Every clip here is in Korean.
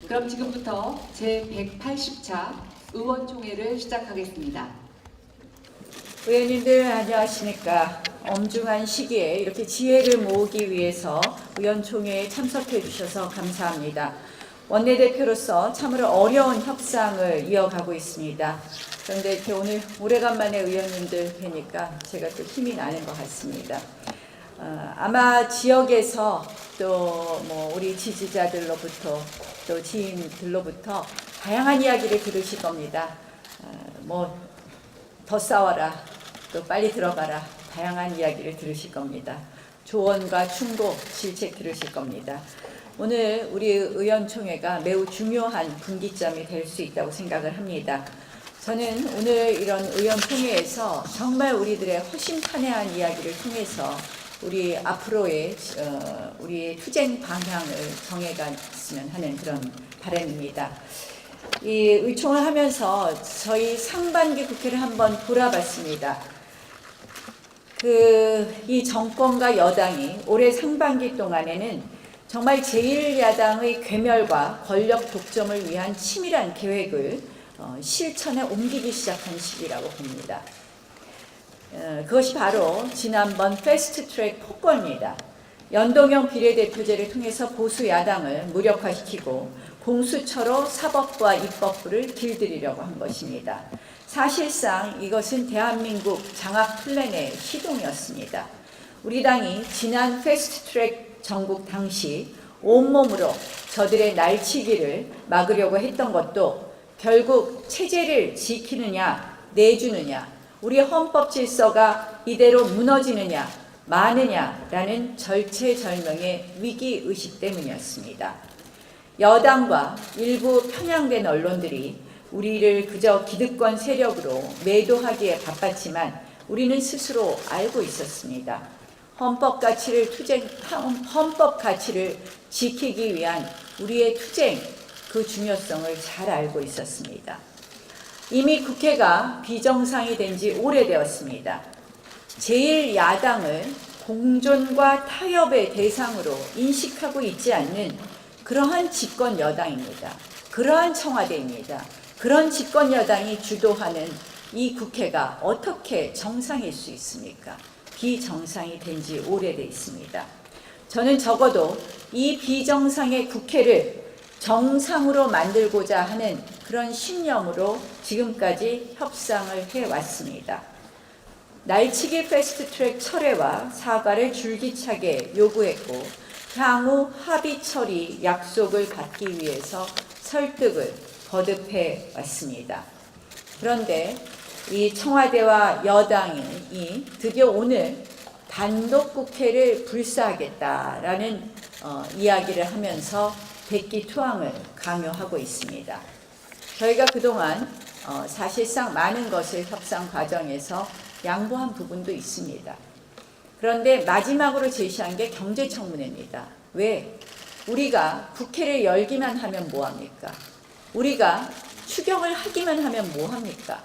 그럼 지금부터 제180차 의원총회를 시작하겠습니다. 의원님들 안녕하십니까. 엄중한 시기에 이렇게 지혜를 모으기 위해서 의원총회에 참석해 주셔서 감사합니다. 원내대표로서 참으로 어려운 협상을 이어가고 있습니다. 그런데 이렇게 오늘 오래간만에 의원님들 뵈니까 제가 또 힘이 나는 것 같습니다. 아마 지역에서 또 뭐 우리 지지자들로부터 또 지인들로부터 다양한 이야기를 들으실 겁니다. 더 싸워라, 또 빨리 들어가라, 다양한 이야기를 들으실 겁니다. 조언과 충고, 질책 들으실 겁니다. 오늘 우리 의원총회가 매우 중요한 분기점이 될 수 있다고 생각을 합니다. 저는 오늘 이런 의원총회에서 정말 우리들의 허심탄회한 이야기를 통해서 우리 앞으로의 우리의 투쟁 방향을 정해갔으면 하는 그런 바람입니다. 이 의총을 하면서 저희 상반기 국회를 한번 돌아봤습니다. 이 정권과 여당이 올해 상반기 동안에는 정말 제1야당의 괴멸과 권력 독점을 위한 치밀한 계획을 실천에 옮기기 시작한 시기라고 봅니다. 그것이 바로 지난번 패스트트랙 폭거입니다. 연동형 비례대표제를 통해서 보수 야당을 무력화시키고 공수처로 사법부와 입법부를 길들이려고 한 것입니다. 사실상 이것은 대한민국 장악 플랜의 시동이었습니다. 우리 당이 지난 패스트트랙 정국 당시 온몸으로 저들의 날치기를 막으려고 했던 것도 결국 체제를 지키느냐 내주느냐, 우리 헌법 질서가 이대로 무너지느냐 마느냐라는 절체절명의 위기의식 때문이었습니다. 여당과 일부 편향된 언론들이 우리를 그저 기득권 세력으로 매도하기에 바빴지만 우리는 스스로 알고 있었습니다. 헌법 가치를 지키기 위한 우리의 투쟁, 그 중요성을 잘 알고 있었습니다. 이미 국회가 비정상이 된 지 오래되었습니다. 제1야당을 공존과 타협의 대상으로 인식하고 있지 않는 그러한 집권 여당입니다. 그러한 청와대입니다. 그런 집권 여당이 주도하는 이 국회가 어떻게 정상일 수 있습니까? 비정상이 된 지 오래돼 있습니다. 저는 적어도 이 비정상의 국회를 정상으로 만들고자 하는 그런 신념으로 지금까지 협상을 해왔습니다. 날치기 패스트트랙 철회와 사과를 줄기차게 요구했고 향후 합의 처리 약속을 받기 위해서 설득을 거듭해 왔습니다. 그런데 이 청와대와 여당이 드디어 오늘 단독 국회를 불사하겠다라는 이야기를 하면서 백기투항을 강요하고 있습니다. 저희가 그동안 사실상 많은 것을 협상 과정에서 양보한 부분도 있습니다. 그런데 마지막으로 제시한 게 경제청문회입니다. 왜? 우리가 국회를 열기만 하면 뭐합니까? 우리가 추경을 하기만 하면 뭐합니까?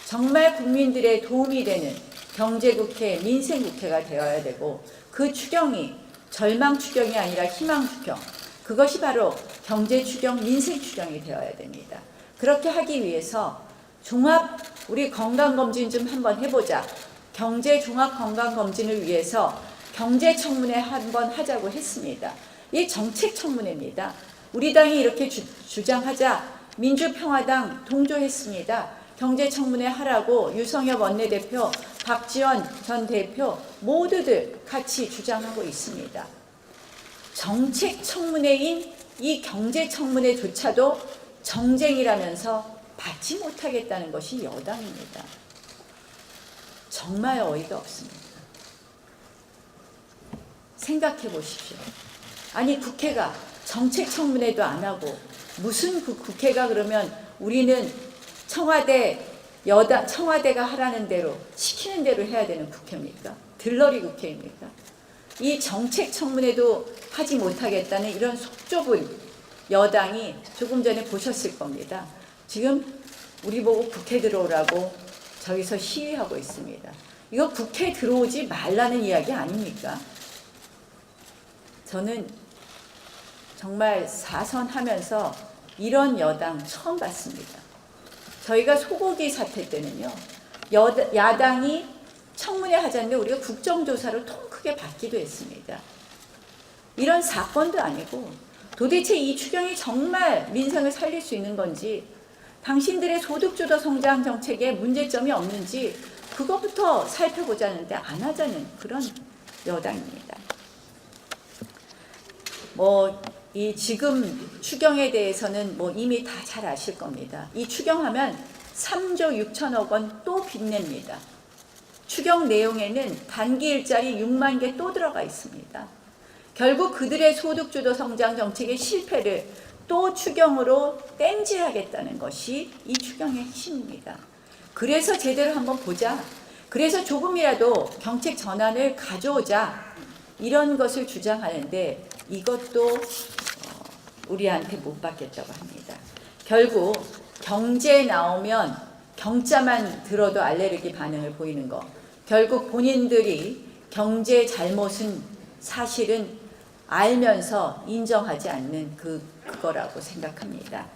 정말 국민들의 도움이 되는 경제국회, 민생국회가 되어야 되고 그 추경이 절망추경이 아니라 희망추경, 그것이 바로 경제추경, 민생추경이 되어야 됩니다. 그렇게 하기 위해서 우리 건강검진 좀 한번 해보자. 경제 종합 건강검진을 위해서 경제청문회 한번 하자고 했습니다. 이 정책청문회입니다. 우리 당이 이렇게 주장하자 민주평화당 동조했습니다. 경제청문회 하라고 유성엽 원내대표, 박지원 전 대표 모두들 같이 주장하고 있습니다. 정책청문회인 이 경제청문회조차도 정쟁이라면서 받지 못하겠다는 것이 여당입니다. 정말 어이가 없습니다. 생각해 보십시오. 아니 국회가 정책청문회도 안 하고 무슨 국회가 그러면 우리는 청와대가 하라는 대로 시키는 대로 해야 되는 국회입니까? 들러리 국회입니까? 이 정책청문회도 하지 못하겠다는 이런 속 좁은 여당이 조금 전에 보셨을 겁니다. 지금 우리 보고 국회 들어오라고 저기서 시위하고 있습니다. 이거 국회 들어오지 말라는 이야기 아닙니까? 저는 정말 사선하면서 이런 여당 처음 봤습니다. 저희가 소고기 사태 때는요, 야당이 청문회 하자는데 우리가 국정조사로 통 크게 받기도 했습니다. 이런 사건도 아니고 도대체 이 추경이 정말 민생을 살릴 수 있는 건지, 당신들의 소득주도 성장 정책에 문제점이 없는지 그것부터 살펴보자는데 안 하자는 그런 여당입니다. 이 지금 추경에 대해서는 이미 다 잘 아실 겁니다. 이 추경하면 3조 6천억 원 또 빚냅니다. 추경 내용에는 단기 일자리 6만 개 또 들어가 있습니다. 결국 그들의 소득주도 성장 정책의 실패를 또 추경으로 땜질하겠다는 것이 이 추경의 핵심입니다. 그래서 제대로 한번 보자. 그래서 조금이라도 정책 전환을 가져오자. 이런 것을 주장하는데 이것도 우리한테 못 받겠다고 합니다. 결국 경제 나오면 경자만 들어도 알레르기 반응을 보이는 거. 결국 본인들이 경제 잘못은 사실은 알면서 인정하지 않는 그거라고 생각합니다.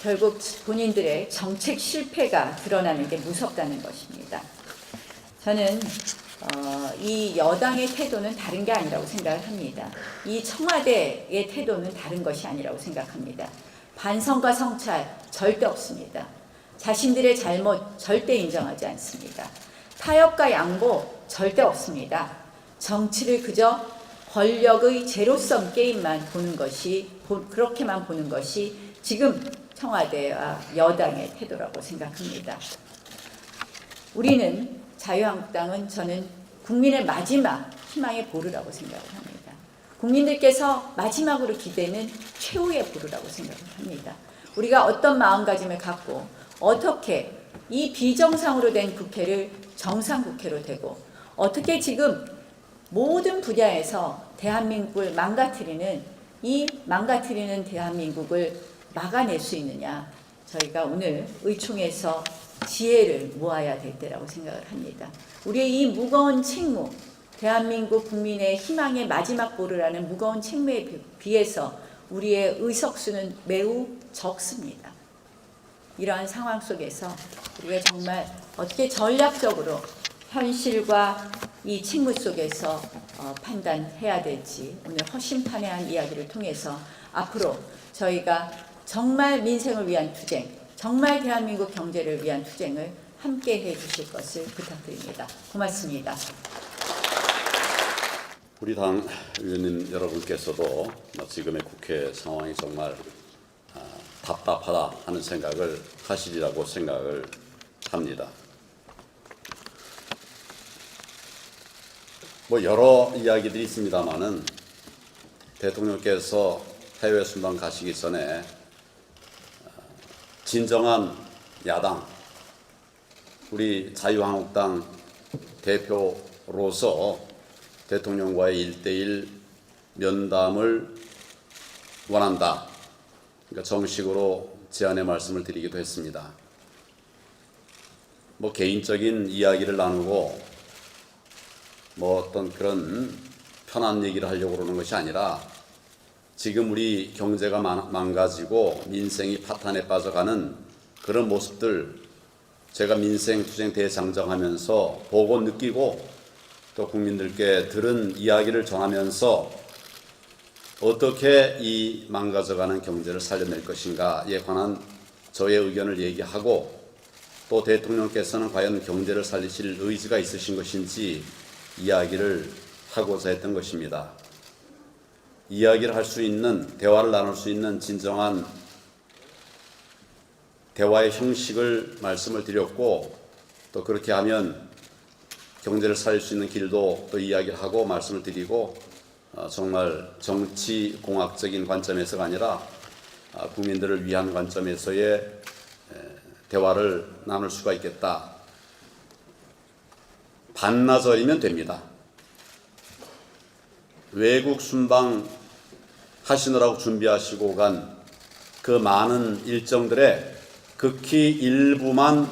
결국 본인들의 정책 실패가 드러나는 게 무섭다는 것입니다. 저는 이 여당의 태도는 다른 게 아니라고 생각을 합니다. 이 청와대의 태도는 다른 것이 아니라고 생각합니다. 반성과 성찰 절대 없습니다. 자신들의 잘못 절대 인정하지 않습니다. 타협과 양보 절대 없습니다. 정치를 그저 권력의 제로섬 게임만 보는 것이, 그렇게만 보는 것이 지금 청와대와 여당의 태도라고 생각합니다. 우리는, 자유한국당은 저는 국민의 마지막 희망의 보루라고 생각을 합니다. 국민들께서 마지막으로 기대는 최후의 보루라고 생각을 합니다. 우리가 어떤 마음가짐을 갖고 어떻게 이 비정상으로 된 국회를 정상국회로 되고 어떻게 지금 모든 분야에서 대한민국을 망가뜨리는 대한민국을 막아낼 수 있느냐. 저희가 오늘 의총에서 지혜를 모아야 될 때라고 생각을 합니다. 우리의 이 무거운 책무, 대한민국 국민의 희망의 마지막 보루라는 무거운 책무에 비해서 우리의 의석수는 매우 적습니다. 이러한 상황 속에서 우리가 정말 어떻게 전략적으로 현실과 이 책무 속에서 판단해야 될지 오늘 허심탄회한 이야기를 통해서 앞으로 저희가 정말 민생을 위한 투쟁, 정말 대한민국 경제를 위한 투쟁을 함께 해주실 것을 부탁드립니다. 고맙습니다. 우리 당 의원님 여러분께서도 지금의 국회 상황이 정말 답답하다 하는 생각을 하시리라고 생각을 합니다. 여러 이야기들이 있습니다만은 대통령께서 해외 순방 가시기 전에 진정한 야당, 우리 자유한국당 대표로서 대통령과의 1대1 면담을 원한다. 그러니까 정식으로 제안의 말씀을 드리기도 했습니다. 개인적인 이야기를 나누고 어떤 그런 편한 얘기를 하려고 그러는 것이 아니라 지금 우리 경제가 망가지고 민생이 파탄에 빠져가는 그런 모습들 제가 민생투쟁 대장정하면서 보고 느끼고 또 국민들께 들은 이야기를 전하면서 어떻게 이 망가져가는 경제를 살려낼 것인가에 관한 저의 의견을 얘기하고 또 대통령께서는 과연 경제를 살리실 의지가 있으신 것인지 이야기를 하고자 했던 것입니다. 이야기를 할 수 있는, 대화를 나눌 수 있는 진정한 대화의 형식을 말씀을 드렸고 또 그렇게 하면 경제를 살릴 수 있는 길도 또 이야기를 하고 말씀을 드리고 정말 정치공학적인 관점에서가 아니라 국민들을 위한 관점에서의 대화를 나눌 수가 있겠다. 반나절이면 됩니다. 외국 순방 하시느라고 준비하시고 간 그 많은 일정들의 극히 일부만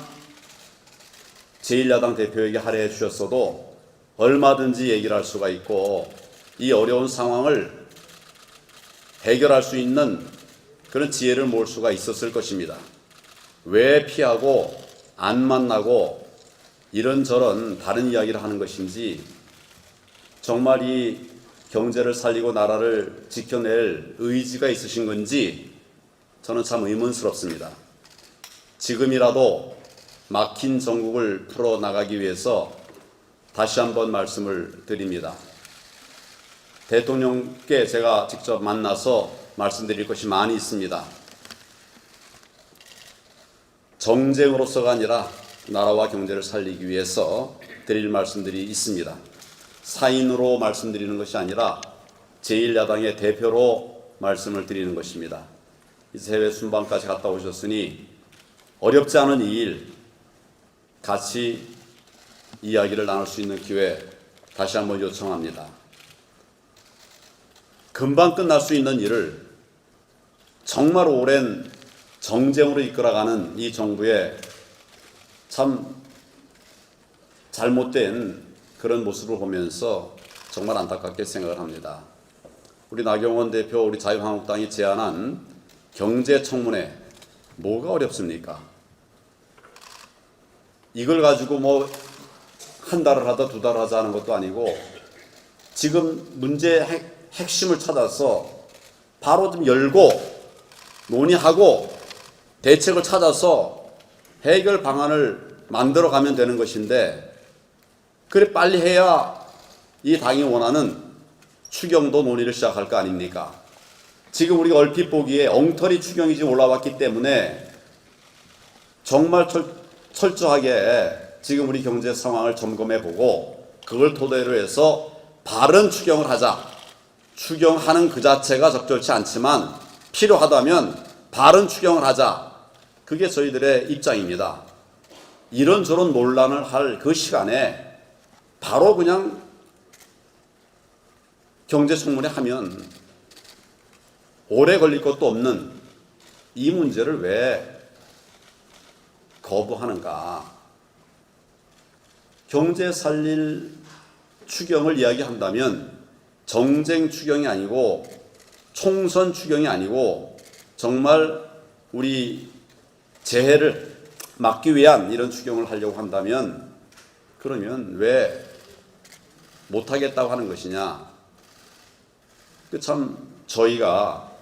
제1야당 대표에게 할애해 주셨어도 얼마든지 얘기를 할 수가 있고 이 어려운 상황을 해결할 수 있는 그런 지혜를 모을 수가 있었을 것입니다. 왜 피하고 안 만나고 이런저런 다른 이야기를 하는 것인지, 정말 이 경제를 살리고 나라를 지켜낼 의지가 있으신 건지 저는 참 의문스럽습니다. 지금이라도 막힌 전국을 풀어나가기 위해서 다시 한번 말씀을 드립니다. 대통령께 제가 직접 만나서 말씀드릴 것이 많이 있습니다. 정쟁으로서가 아니라 나라와 경제를 살리기 위해서 드릴 말씀들이 있습니다. 사인으로 말씀드리는 것이 아니라 제1야당의 대표로 말씀을 드리는 것입니다. 이제 해외 순방까지 갔다 오셨으니 어렵지 않은 이 일 같이 이야기를 나눌 수 있는 기회 다시 한번 요청합니다. 금방 끝날 수 있는 일을 정말 오랜 정쟁으로 이끌어가는 이 정부의 참 잘못된 그런 모습을 보면서 정말 안타깝게 생각을 합니다. 우리 나경원 대표, 우리 자유한국당이 제안한 경제청문회 뭐가 어렵습니까? 이걸 가지고 뭐 한 달을 하다 두 달을 하자 하는 것도 아니고, 지금 문제의 핵심을 찾아서 바로 좀 열고 논의하고 대책을 찾아서 해결 방안을 만들어 가면 되는 것인데, 그래 빨리 해야 이 당이 원하는 추경도 논의를 시작할 거 아닙니까? 지금 우리가 얼핏 보기에 엉터리 추경이 지금 올라왔기 때문에 정말 철저하게 지금 우리 경제 상황을 점검해보고 그걸 토대로 해서 바른 추경을 하자. 추경하는 그 자체가 적절치 않지만 필요하다면 바른 추경을 하자. 그게 저희들의 입장입니다. 이런저런 논란을 할 그 시간에 바로 그냥 경제청문회 하면 오래 걸릴 것도 없는 이 문제를 왜 거부하는가? 경제 살릴 추경을 이야기한다면 정쟁 추경이 아니고 총선 추경이 아니고 정말 우리 재해를 막기 위한 이런 추경을 하려고 한다면, 그러면 왜 못하겠다고 하는 것이냐? 그 참 저희가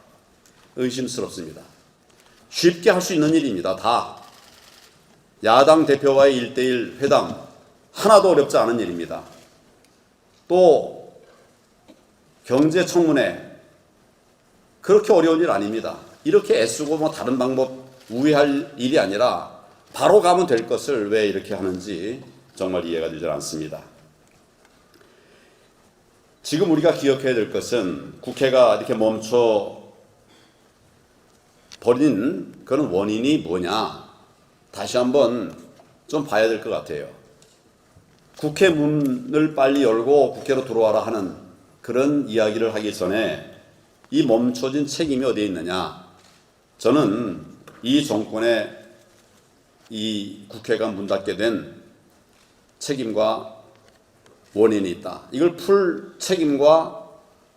의심스럽습니다. 쉽게 할 수 있는 일입니다. 다. 야당 대표와의 1대1 회담 하나도 어렵지 않은 일입니다. 또 경제청문회 그렇게 어려운 일 아닙니다. 이렇게 애쓰고 뭐 다른 방법 우회할 일이 아니라 바로 가면 될 것을 왜 이렇게 하는지 정말 이해가 되지 않습니다. 지금 우리가 기억해야 될 것은 국회가 이렇게 멈춰 버린 그런 원인이 뭐냐, 다시 한번 좀 봐야 될 것 같아요. 국회 문을 빨리 열고 국회로 들어와라 하는 그런 이야기를 하기 전에 이 멈춰진 책임이 어디에 있느냐? 저는 이 정권의 이 국회가 문 닫게 된 책임과 원인이 있다. 이걸 풀 책임과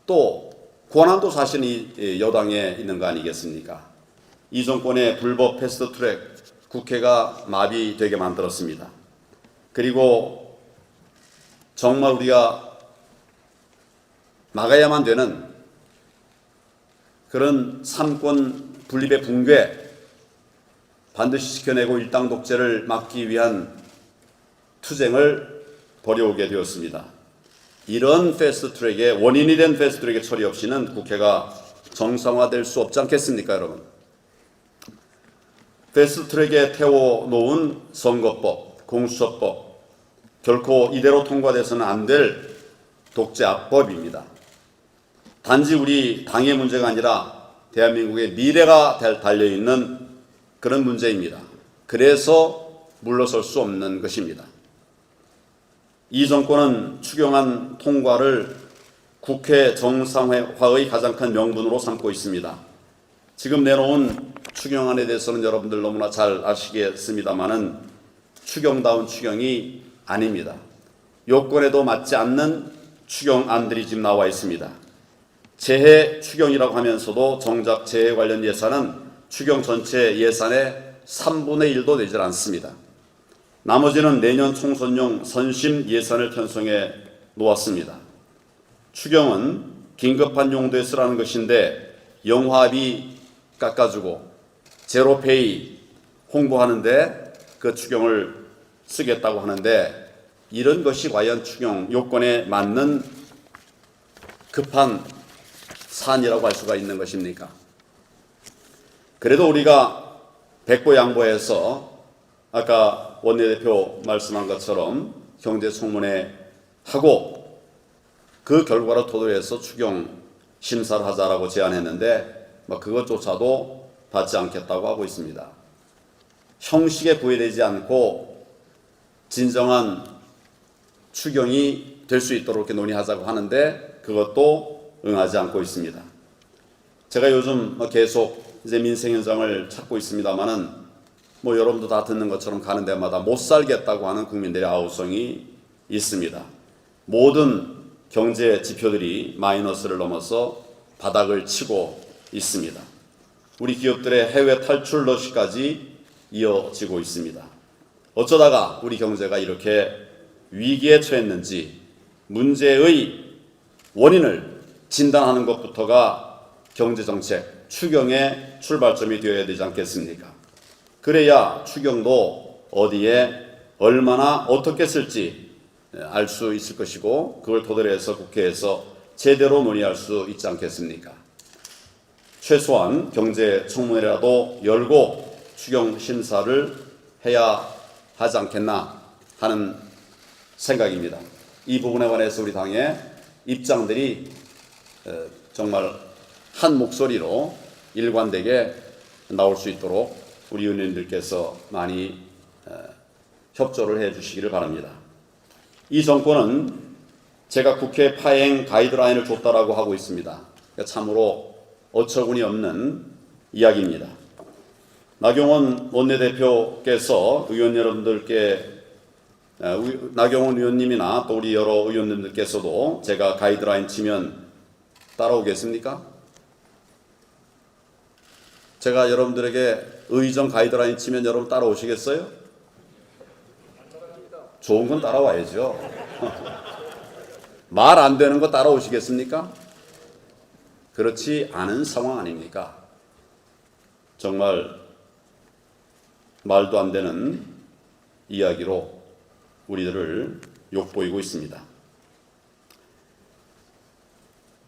또 권한도 사실 이 여당에 있는 거 아니겠습니까? 이 정권의 불법 패스트트랙 국회가 마비되게 만들었습니다. 그리고 정말 우리가 막아야만 되는 그런 삼권 분립의 붕괴 반드시 지켜내고 일당 독재를 막기 위한 투쟁을 벌여오게 되었습니다. 이런 패스트트랙의 원인이 된 패스트트랙의 처리 없이는 국회가 정상화될 수 없지 않겠습니까, 여러분? 패스트트랙에 태워놓은 선거법, 공수처법 결코 이대로 통과돼서는 안 될 독재악법입니다. 단지 우리 당의 문제가 아니라 대한민국의 미래가 달려있는 그런 문제입니다. 그래서 물러설 수 없는 것입니다. 이 정권은 추경안 통과를 국회 정상화의 가장 큰 명분으로 삼고 있습니다. 지금 내놓은 추경안에 대해서는 여러분들 너무나 잘 아시겠습니다마는 추경다운 추경이 아닙니다. 요건에도 맞지 않는 추경안들이 지금 나와 있습니다. 재해 추경이라고 하면서도 정작 재해 관련 예산은 추경 전체 예산의 3분의 1도 되질 않습니다. 나머지는 내년 총선용 선심 예산을 편성해 놓았습니다. 추경은 긴급한 용도에 쓰라는 것인데 영화비 깎아주고 제로페이 홍보하는데 그 추경을 쓰겠다고 하는데 이런 것이 과연 추경 요건에 맞는 급한 사안이라고 할 수가 있는 것입니까? 그래도 우리가 백보양보해서 아까 원내대표 말씀한 것처럼 경제청문회 하고 그 결과로 토대해서 추경 심사를 하자라고 제안했는데 그것조차도 받지 않겠다고 하고 있습니다. 형식에 구애되지 않고 진정한 추경이 될 수 있도록 이렇게 논의하자고 하는데 그것도 응하지 않고 있습니다. 제가 요즘 계속 이제 민생 현장을 찾고 있습니다만은 여러분도 다 듣는 것처럼 가는 데마다 못 살겠다고 하는 국민들의 아우성이 있습니다. 모든 경제 지표들이 마이너스를 넘어서 바닥을 치고 있습니다. 우리 기업들의 해외 탈출 러시까지 이어지고 있습니다. 어쩌다가 우리 경제가 이렇게 위기에 처했는지 문제의 원인을 진단하는 것부터가 경제정책, 추경의 출발점이 되어야 되지 않겠습니까? 그래야 추경도 어디에 얼마나 어떻게 쓸지 알 수 있을 것이고 그걸 토대로 해서 국회에서 제대로 논의할 수 있지 않겠습니까? 최소한 경제청문회라도 열고 추경 심사를 해야 하지 않겠나 하는 생각입니다. 이 부분에 관해서 우리 당의 입장들이 정말 한 목소리로 일관되게 나올 수 있도록 우리 의원님들께서 많이 협조를 해 주시기를 바랍니다. 이 정권은 제가 국회 파행 가이드라인을 줬다라고 하고 있습니다. 참으로 어처구니 없는 이야기입니다. 나경원 원내대표께서 의원 여러분들께 나경원 의원님이나 또 우리 여러 의원님들께서도 제가 가이드라인 치면 따라오겠습니까? 제가 여러분들에게 의정 가이드라인 치면 여러분 따라오시겠어요? 좋은 건 따라와야죠. 말 안 되는 거 따라오시겠습니까? 그렇지 않은 상황 아닙니까? 정말 말도 안 되는 이야기로 우리들을 욕보이고 있습니다.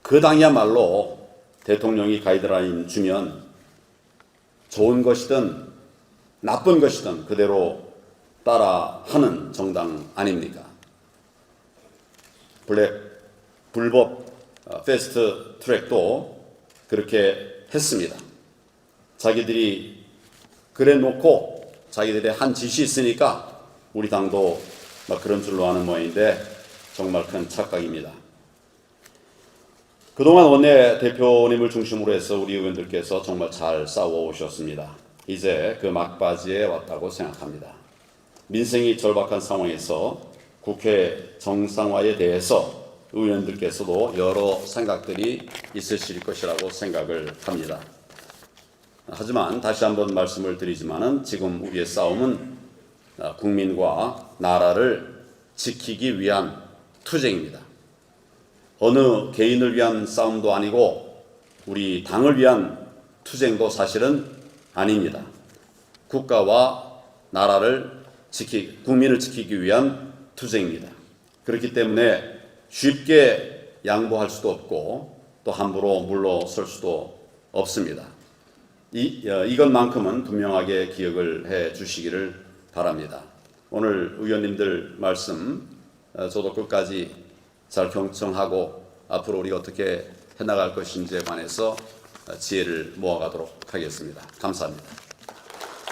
그 당이야말로 대통령이 가이드라인 주면 좋은 것이든 나쁜 것이든 그대로 따라하는 정당 아닙니까? 불법 패스트 트랙도 그렇게 했습니다. 자기들이 그래 놓고 자기들의 한 짓이 있으니까 우리 당도 그런 줄로 아는 모양인데 정말 큰 착각입니다. 그동안 원내대표님을 중심으로 해서 우리 의원들께서 정말 잘 싸워오셨습니다. 이제 그 막바지에 왔다고 생각합니다. 민생이 절박한 상황에서 국회 정상화에 대해서 의원들께서도 여러 생각들이 있으실 것이라고 생각을 합니다. 하지만 다시 한번 말씀을 드리지만은 지금 우리의 싸움은 국민과 나라를 지키기 위한 투쟁입니다. 어느 개인을 위한 싸움도 아니고 우리 당을 위한 투쟁도 사실은 아닙니다. 국가와 나라를 국민을 지키기 위한 투쟁입니다. 그렇기 때문에 쉽게 양보할 수도 없고 또 함부로 물러설 수도 없습니다. 이것만큼은 분명하게 기억을 해 주시기를 바랍니다. 오늘 의원님들 말씀 저도 끝까지 잘 경청하고 앞으로 우리가 어떻게 해나갈 것인지에 관해서 지혜를 모아가도록 하겠습니다. 감사합니다.